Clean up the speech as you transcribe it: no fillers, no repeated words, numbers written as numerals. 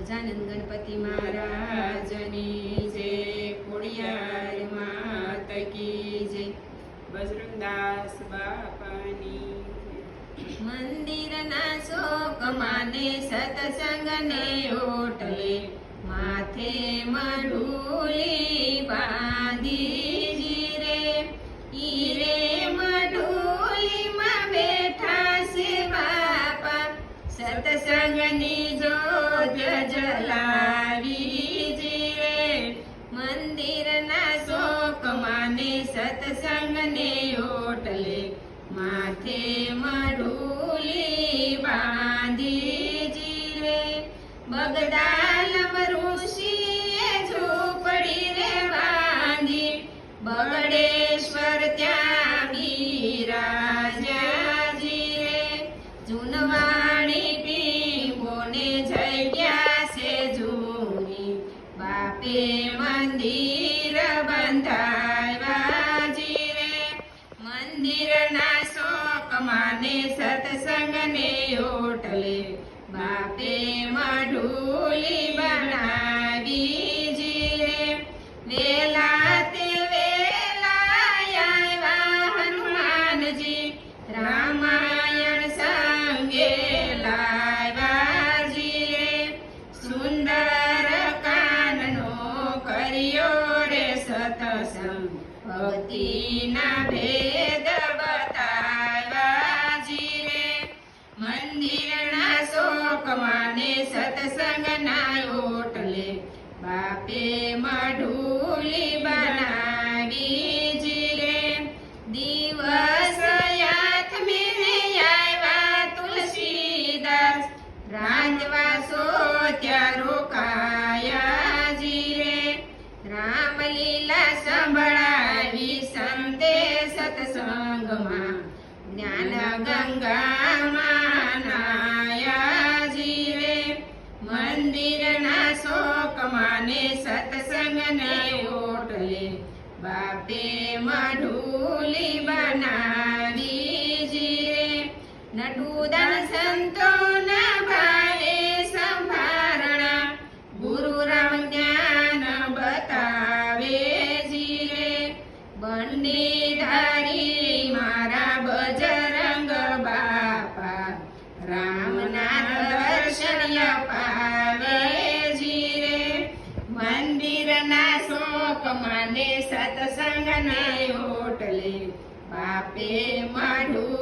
ગજાનન ગણપતિ મહારાજની જય, ખોડિયાર માત કી જય, બજરંગદાસ બાપાની મંદિરના શોકમાને સત્સંગને ઓટલે માથે મઢુલી બાંધીજી રે, ઈ રે મઢુલીમાં બેઠા છે બાપા, સત્સંગની જ્યોત જલાવીજી રે, મંદિરના શોકમાને સત્સંગને ઓટલે માથે મઢુલી બાંધીજી રે, બગદાલમ ઋષિએ ઝૂંપડી રે બાંધી, બગડેશ્વર ત્યાં બિરાજ્યાજી રે, જૂનવાણી પીંગોને જગ્યા છે જૂની, બાપે મંદિર બંધાવ્યાજી રે, મંદિરના શોકમાને સત્સંગને ઓટલે બાપે મઢુલી બનાવીજી રે, વેલા તે વેલા આવ્યા હનુમાનજી, રામાયણ સંગે લાવ્યાજી રે, સુંદર કાનનો કર્યો રે સત્સંગ, ભક્તિના ભેદ બતાવ્યાજી રે, મંદિરના શોકમાને સત્સંગના ઓટલે બાપે મઢુલી બનાવીજી રે, દિવસ યાતમે આવ્યા તુલસીદાસ, રાંધવાસો ત્યાં રોકાયાજી રે, રામલીલા સંભળાવી સંતે સત્સંગમાં, જ્ઞાન ગંગામાં નાયાજી રે, મંદિરના શોકમાને સત્સંગને ઓટલે બાપે મઢુલી બનાવીજી રે, નટુદાન સંતોના ભારે સંભારણા, ગુરુ રામ જ્ઞાન બતાવેજી રે, બંડીધારી મારા બજરંગ બાપા, રામના દર્શન અપાવેજી રે, મંદિરના શોકમાને સત્સંગને ઓટલે બાપે મઢુ